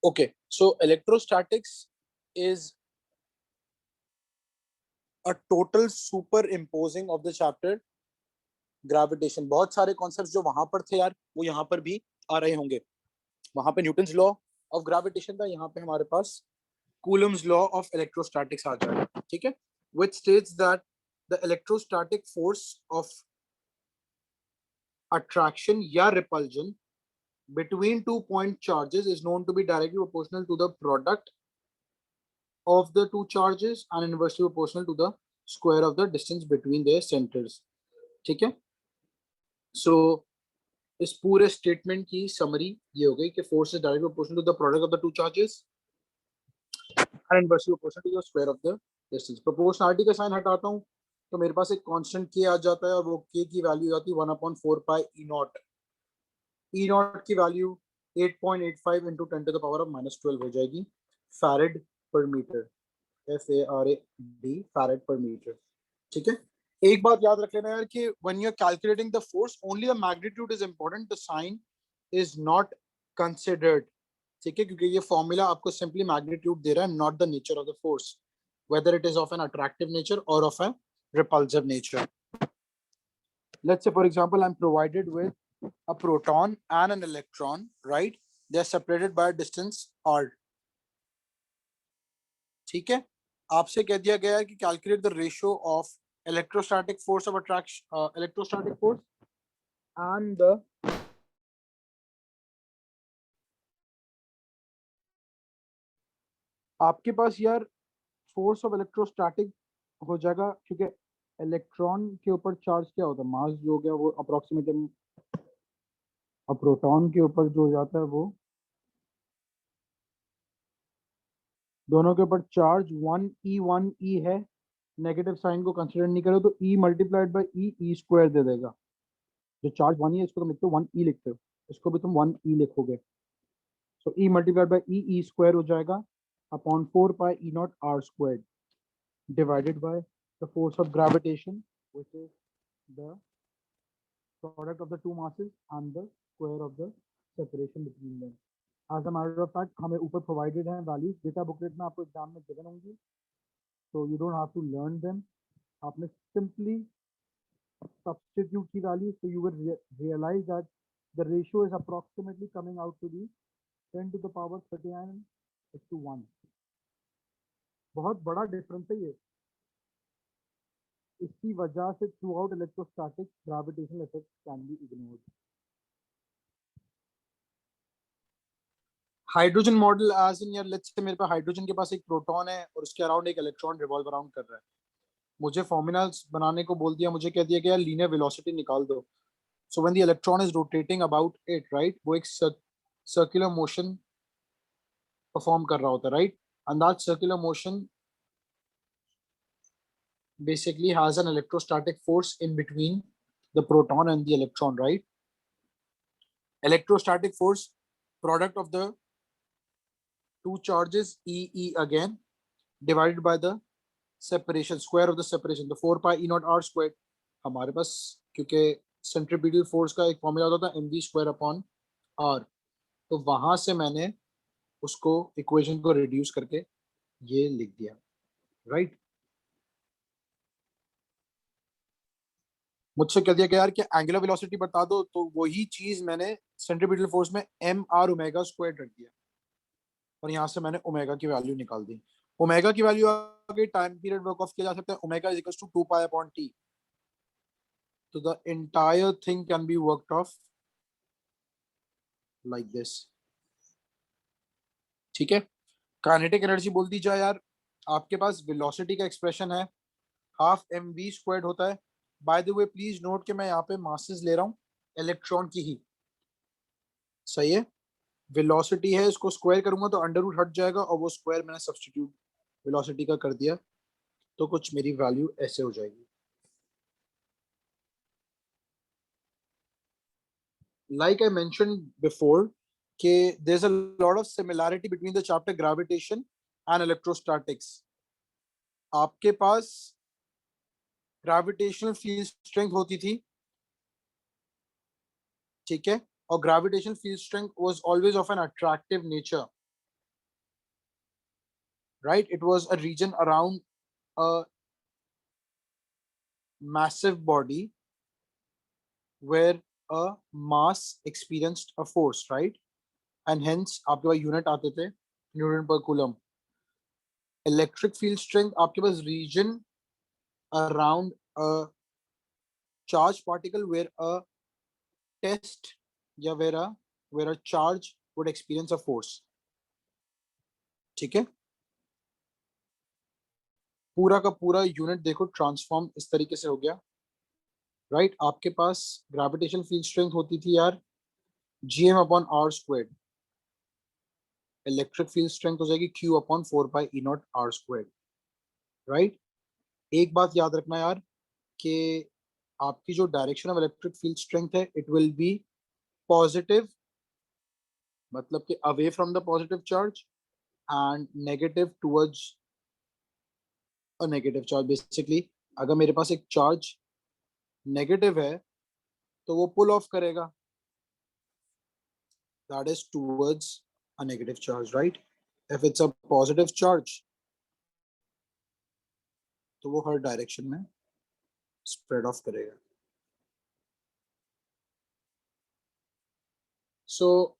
Okay, so electrostatics is a total superimposing of the chapter gravitation. बहुत सारे concepts जो वहां पर थे यार वो यहाँ पर भी आ रहे होंगे. वहां पे न्यूटन्स लॉ ऑफ ग्रेविटेशन था, यहाँ पे हमारे पास कूलम्स लॉ ऑफ इलेक्ट्रोस्टैटिक्स आ जाएगा. ठीक है, which states that the electrostatic force of attraction या repulsion between 2 point charges is known to be directly proportional to the product of the two charges and inversely proportional to the square of the distance between their centers. ठीक है, so इस पूरे statement की summary ये हो गई कि force is directly proportional to the product of the two charges and inversely proportional to the square of the distance. Proportionality का साइन हटाता हूं तो मेरे पास एक कांस्टेंट के आ जाता है और वो के की वैल्यू आती है 1/4 pi e naught. E naught की value 8.85 into 10 to the power of -12 हो जाएगी farad per metre. FARAD farad per metre. ठीक है, एक बात याद रख लेना यार कि when you're calculating the force only the magnitude is important, the sign is not considered. ठीक है, क्योंकि ये फॉर्मूला आपको सिंपली मैग्नीट्यूड दे रहा है, not the nature of the force, whether it is of an attractive nature or of a repulsive nature. Let's say for example I'm provided with a proton and an electron, right? They are separated by a distance r. ठीक है, आपसे कह दिया गया है कि calculate the ratio of electrostatic force of attraction, electrostatic force and the आपके पास यार फोर्स ऑफ इलेक्ट्रोस्टैटिक हो जाएगा क्योंकि इलेक्ट्रॉन के ऊपर चार्ज क्या होता है, मास जो हो गया वो अप्रोक्सीमेटली, अब प्रोटॉन के ऊपर जो हो जाता है वो दोनों के ऊपर चार्ज 1e है. नेगेटिव साइन को कंसीडर नहीं करो तो e multiplied by E square दे देगा. जो चार्ज 1 है इसको तुम लिखते हो 1e लिखते हो, इसको भी तुम 1e लिखोगे. So e multiplied by E square हो जाएगा upon 4 pi e naught r square divided by the force of gravitation, which is the product of the two masses and the square of the separation between them. As a matter of fact, हमें ऊपर provided हैं values, data booklet में आपको exam में given होंगी, so you don't have to learn them. आपने simply substitute की values, so you will realize that the ratio is approximately coming out to be 10 to the power 39:1. बहुत बड़ा difference है ये. इसी वजह से throughout electrostatic gravitational effect can be ignored. Hydrogen model as in यार, let's से मेरे पास हाइड्रोजन के पास एक प्रोटॉन है और उसके अराउंड एक इलेक्ट्रॉन रिवॉल्व अराउंड कर रहा है. मुझे फॉर्मूलास बनाने को बोल दिया, मुझे कह दिया गया लीनियर वेलोसिटी निकाल दो. So when the electron is rotating about it, right, वो एक सर्कुलर मोशन परफॉर्म कर रहा होता है, right, and that circular motion basically has an electrostatic force in between the proton and the electron, right? Electrostatic force, product of the two charges E again, divided by the separation, square of the separation, the 4 pi E naught R squared. हमारे पास क्योंकि centripetal force का एक formula होता था mv square upon r, तो वहां से मैंने उसको इक्वेशन को रिड्यूस करके ये लिख दिया, राइट. मुझसे कह दिया गया यार कि एंगुलर वेलोसिटी बता दो, तो वही चीज मैंने सेंट्रीपिटल फोर्स में एम आर ओमेगा स्क्वायर रख दिया और यहाँ से मैंने ओमेगा की वैल्यू निकाल दी. ओमेगा की वैल्यू आ गई, टाइम पीरियड वर्क ऑफ किया जा सकता है, omega is equals to 2 pi upon T. तो the entire thing can be worked off like this. ठीक है, काइनेटिक एनर्जी बोल दी जाए यार, आपके पास वेलोसिटी का एक्सप्रेशन है हाफ एम वी स्क्वायर्ड होता है. By the way please note कि मैं यहाँ पे मासेस ले रहा हूँ इलेक्ट्रॉन की ही, सही है. वेलोसिटी है, इसको स्क्वायर करूंगा तो अंडर रूट हट जाएगा और वो स्क्वायर मैंने सब्सटीट्यूट वेलोसिटी का कर दिया, तो कुछ मेरी वैल्यू ऐसे हो जाएगी. लाइक आई मेंशन बिफोर कि there is a lot of similarity between the chapter gravitation and electrostatics. आपके पास ग्रेविटेशनल फील्ड स्ट्रेंथ होती थी, ठीक है, और gravitational field strength was always of an attractive nature. right? It was a region around a massive body where a mass experienced a force, right? And hence आपके पास unit आते थे Newton per coulomb. Electric field strength आपके पास region around a charged particle where a test या where a charge would experience a force. ठीक है, पूरा का पूरा यूनिट देखो ट्रांसफॉर्म इस तरीके से हो गया, राइट? आपके पास ग्रेविटेशनल फील्ड स्ट्रेंथ होती थी यार gm upon r squared, electric field strength हो जाएगी q upon 4 pi e naught r squared, right? एक बात याद रखना यार कि आपकी जो direction of electric field strength है इट विल बी पॉजिटिव, मतलब कि away from the positive charge and negative towards a negative charge. Basically अगर मेरे पास एक चार्ज नेगेटिव है तो वो पुल ऑफ करेगा, that is towards a negative charge, right? If it's a positive charge तो वो हर डायरेक्शन में स्प्रेड ऑफ करेगा. So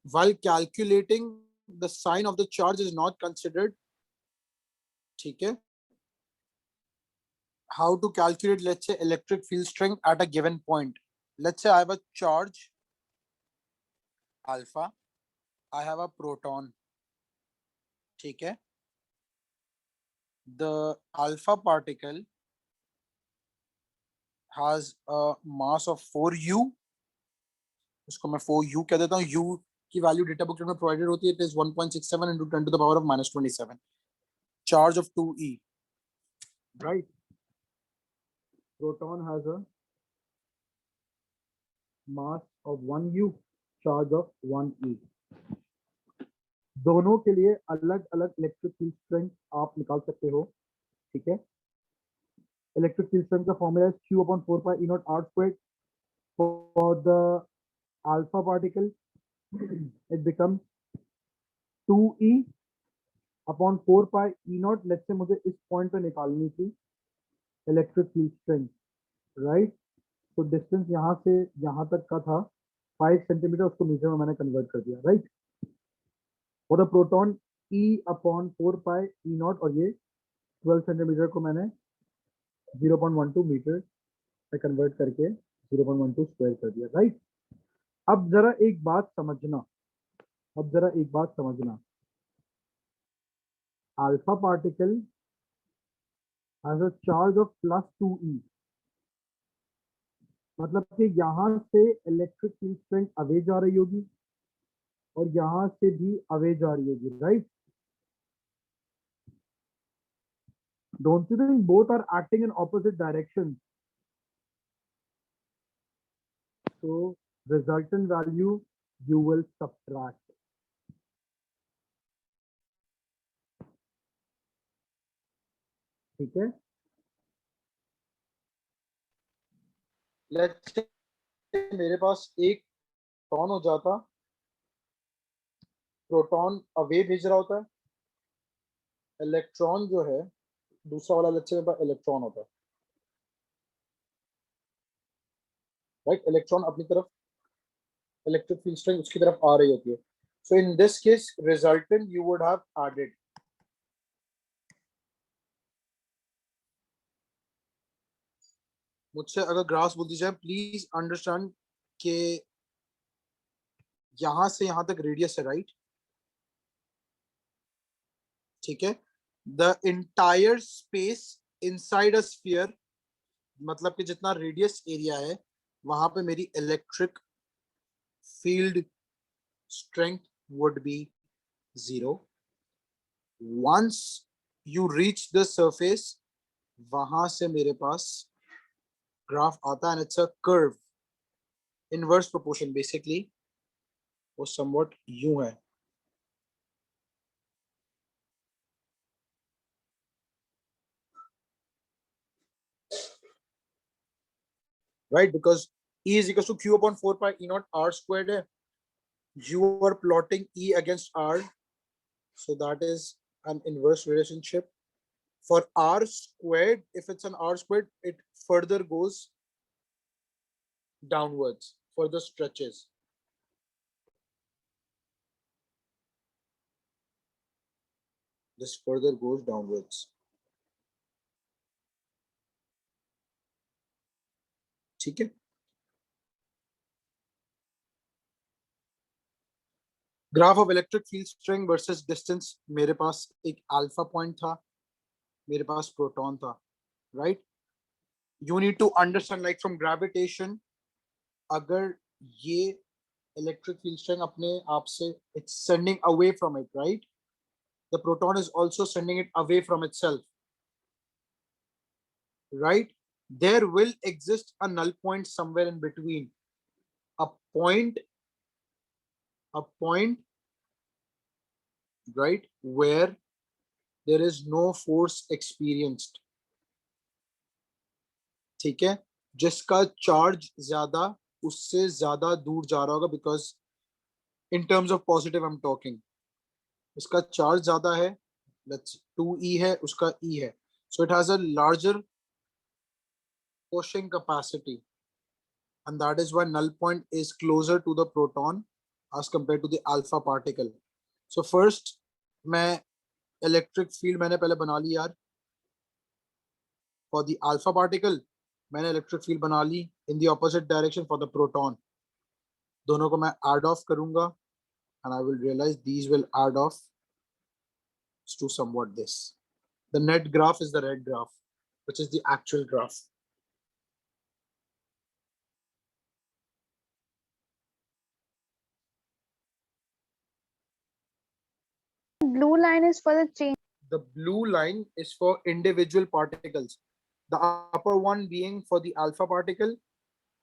while calculating the sign of the charge is not considered, ठीक है, how to calculate, let's say, electric field strength at a given point. Let's say I have a charge alpha, I have a proton, ठीक है, the alpha particle has a mass of 4u, उसको मैं 4u कह देता हूँ, u की value data book में provided होती है, it is 1.67 into 10 to the power of -27, charge of 2e, right? Proton has a mass of 1u, charge of 1e. दोनों के लिए अलग अलग इलेक्ट्रिक फील्ड स्ट्रेंथ आप निकाल सकते हो, ठीक है? इलेक्ट्रिक फील्ड स्ट्रेंथ का फॉर्मूला है q upon 4 pi e naught r squared. For the alpha particle it becomes 2e upon 4 pi e naught. Let's say मुझे इस पॉइंट पे निकालनी थी इलेक्ट्रिक फील्ड स्ट्रेंथ, राइट? तो डिस्टेंस यहाँ से यहाँ तक का था 5 सेंटीमीटर, उसको मीटर में मैंने कन्वर्ट कर दिया, right? For the proton e upon 4 pi e not, और ये 12 सेंटीमीटर को मैंने 0.12 मीटर में कन्वर्ट करके 0.12 स्क्वायर कर दिया, राइट? अब जरा एक बात समझना, alpha particle has a charge of +2e, मतलब कि यहाँ से इलेक्ट्रिक फील्ड स्ट्रेंथ अवे जा रही होगी और यहाँ से भी अवे जा रही होगी, right? Don't you think both are acting in opposite directions? So resultant value you will subtract. ठीक है? Let's say मेरे पास एक प्रोटॉन हो जाता, प्रोटॉन अवे भेज रहा होता है, इलेक्ट्रॉन जो है दूसरा वाला, लेट्स से मेरे पास इलेक्ट्रॉन होता है, राइट? इलेक्ट्रॉन अपनी तरफ इलेक्ट्रिक फील्ड स्ट्रेंथ उसकी तरफ आ रही होती है. So in this case resultant you would have added, मुझसे अगर ग्राफ बोल दी जाए प्लीज अंडरस्टैंड कि यहां से यहां तक रेडियस है, राइट? ठीक है, the entire space inside a sphere, मतलब कि जितना रेडियस एरिया है वहां पे मेरी electric field strength would be 0. Once you reach the surface, वहां से मेरे पास ग्राफ आता है, and it's a curve inverse proportion, basically वो समवट यूं है, right? Because E is equals to Q upon 4 pi E naught R squared है. You are plotting E against R, so that is an inverse relationship. For r squared, if it's an r squared, it further goes downwards, further stretches. This further goes downwards. ठीक है? Graph of electric field strength versus distance. मेरे पास एक alpha point था, मेरे पास proton था, right? You need to understand, like from gravitation, अगर ये electric field strength अपने आप से, it's sending away from it, right? The proton is also sending it away from itself, right? There will exist a null point somewhere in between. A point, right, where there is no force experienced. ठीक है? जिसका charge ज्यादा उससे ज्यादा दूर जा रहा होगा, because in terms of positive I'm talking. इसका चार्ज ज्यादा है, let's 2e है, उसका e है, so it has a larger pushing capacity, and that is why null point is closer to the proton as compared to the alpha particle. So first मैं electric field मैंने पहले बना ली यार. For the alpha particle मैंने electric field बना ली in the opposite direction for the proton. दोनों को मैं add off करूंगा and I will realize these will add off to somewhat this. The net graph is the red graph, which is the actual graph. Blue line is for the change. The blue line is for individual particles. The upper one being for the alpha particle,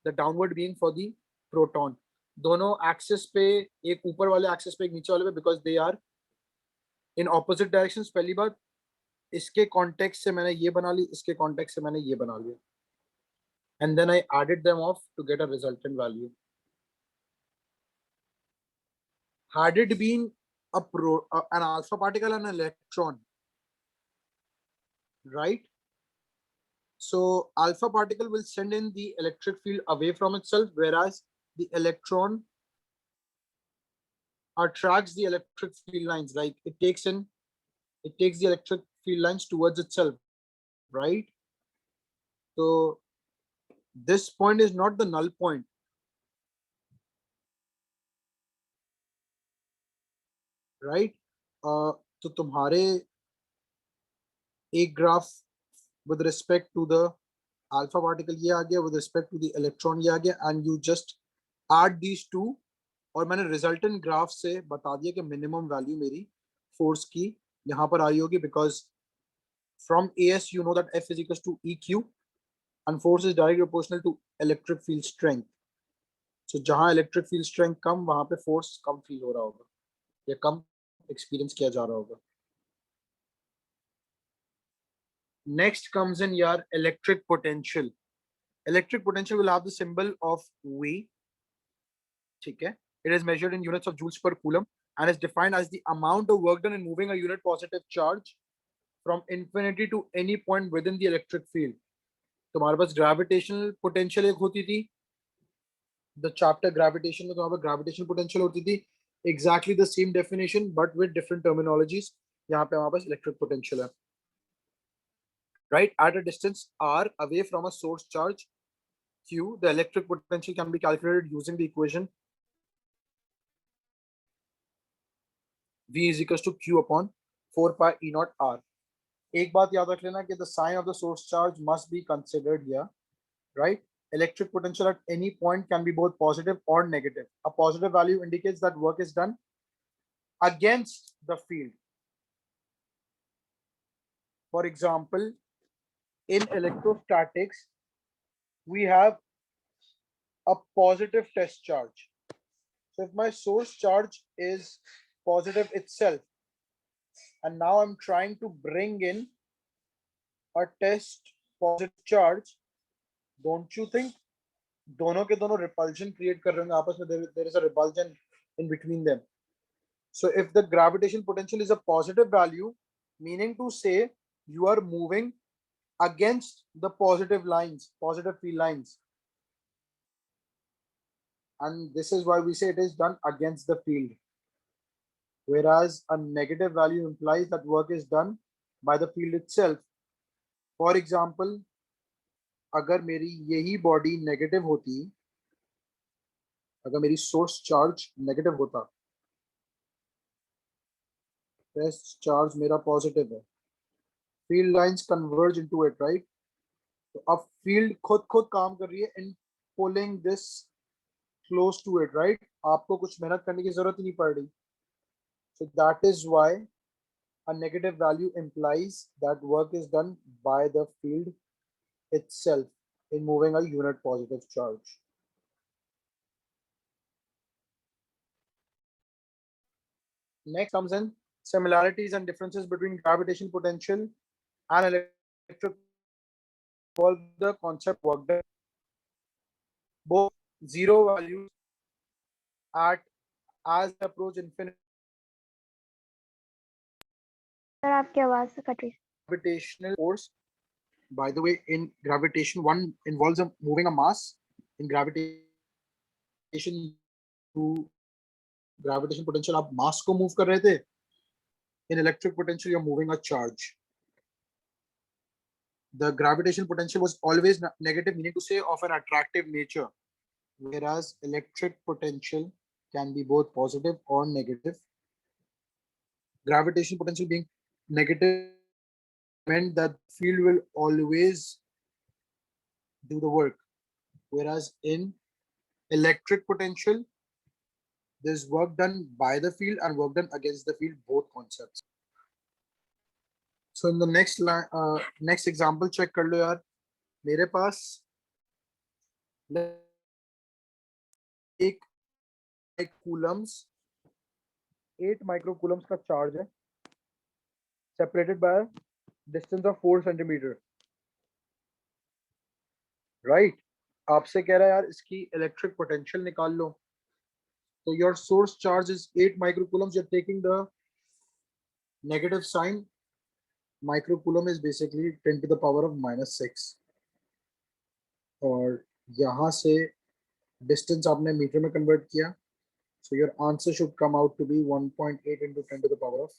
the downward being for the proton. दोनों axis पे, एक ऊपर वाले axis पे, एक नीचे वाले पे, because they are in opposite directions. पहली बात, इसके context से मैंने ये बना ली, इसके context से मैंने ये बना लिया, and then I added them off to get a resultant value. Had it been an alpha particle and an electron, right? So alpha particle will send in the electric field away from itself, whereas the electron attracts the electric field lines, like it takes the electric field lines towards itself, right? So this point is not the null point. Right? तो तुम्हारे एक graph with respect to the alpha particle ये आ गया, with respect to the electron ये आ गया, and you just add these two, और मैंने resultant graph से बता दिया कि minimum value मेरी force की यहाँ पर आई होगी, because from AS you know that F is equals to EQ and force is directly proportional to electric field strength. So जहाँ electric field strength कम, वहाँ पे force कम feel हो रहा होगा या कम experience किया जा रहा होगा. Next comes in your electric potential. Electric potential will have the symbol of V. Okay. It is measured in units of joules per coulomb and is defined as the amount of work done in moving a unit positive charge from infinity to any point within the electric field. तुम्हारे पास gravitational potential एक होती थी. The chapter gravitation में तुम्हारे पास gravitational potential होती थी. Exactly the same definition but with different terminologies. यहाँ पे हमारे पास electric potential है. Right, at a distance r away from a source charge q, the electric potential can be calculated using the equation v is equals to q upon 4 pi e naught r. एक बात याद रख लेना कि the sign of the source charge must be considered here, right? Electric potential at any point can be both positive or negative. A positive value indicates that work is done against the field. For example, in electrostatics, we have a positive test charge. So if my source charge is positive itself, and now I'm trying to bring in a test positive charge, don't you think दोनों के दोनों repulsion create कर रहे होंगे आपस में, there is a repulsion in between them. So if the gravitational potential is a positive value, meaning to say you are moving against the positive lines, positive field lines. And this is why we say it is done against the field. Whereas a negative value implies that work is done by the field itself. For example, अगर मेरी यही body negative होती, अगर मेरी source charge negative होता, test charge मेरा positive है, field lines converge into it, right? तो अब फील्ड खुद काम कर रही है in pulling this close to it, right? आपको कुछ मेहनत करने की जरूरत ही नहीं पड़ रही. So that is why a negative value implies that work is done by the field itself in moving a unit positive charge. Next comes in similarities and differences between gravitational potential and electric. All the concept work done. Both zero values at as they approach infinity. Sir आपकी आवाज से cut रही है. Gravitational force. By the way, in gravitation, one involves moving a mass. In gravitation, to gravitation potential, आप mass को move कर रहे थे. In electric potential, you're moving a charge. The gravitational potential was always negative, meaning to say of an attractive nature, whereas electric potential can be both positive or negative. Gravitational potential being negative meant that field will always do the work, whereas in electric potential, there's work done by the field and work done against the field, both concepts. So in the next line, next example check कर लो यार. मेरे पास एक coulombs 8 microcoulombs का charge है, separated by a distance of 4 centimeter, right? आपसे कह रहा है यार इसकी electric potential निकाल लो. So your source charge is 8 microcoulombs. You're taking the negative sign. Microcoulomb is basically 10 to the power of -6. और यहाँ से distance आपने मीटर में convert किया. So your answer should come out to be 1.8 into 10 to the power of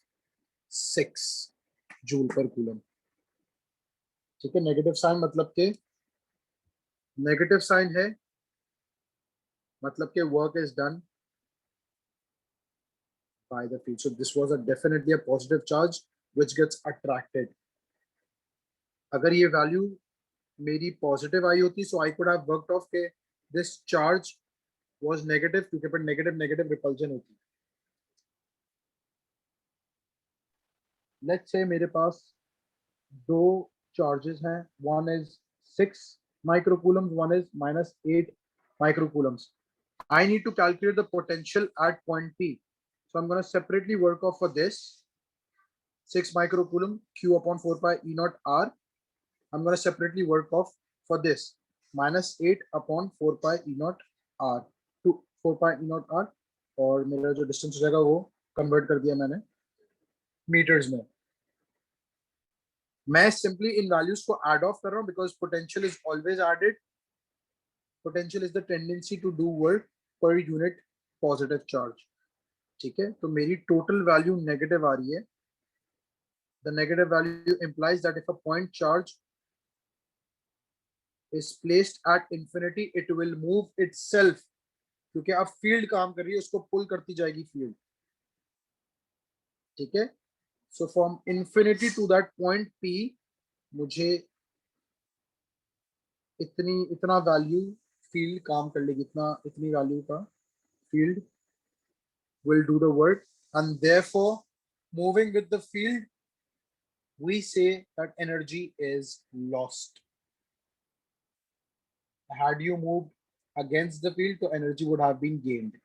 6 joule per coulomb. ठीक है, negative sign मतलब के नेगेटिव साइन है मतलब के work is done by the field. So this was definitely a positive charge which gets attracted. अगर ये value मेरी positive आई होती, so I could have worked off के this charge was negative क्योंकि पर negative repulsion होती. Let's say मेरे पास दो charges हैं, one is 6 microcoulombs, one is -8 microcoulombs. I need to calculate the potential at point P. So I'm going to separately work off for this 6 microcoulomb Q upon 4 pi E naught R. I'm going to separately work off for this -8 upon 4 pi E naught R to 4 pi E naught R. और मेरा जो distance हो जाएगा वो convert कर दिया मैंने metres में. मैं सिंपली इन वैल्यूज को ऐड ऑफ कर रहा हूँ because potential is always added. Potential is the tendency to do work per unit positive charge. ठीक है, तो मेरी टोटल वैल्यू नेगेटिव आ रही है. The negative value implies that if a point charge is placed at infinity, it will move itself. क्योंकि अब field काम कर रही है, उसको पुल करती जाएगी फील्ड. ठीक है, so from infinity to that point P, मुझे इतना वैल्यू फील्ड काम कर लेगी, इतनी वैल्यू का field will do the work, and therefore moving with the field we say that energy is lost. Had you moved against the field, the energy would have been gained.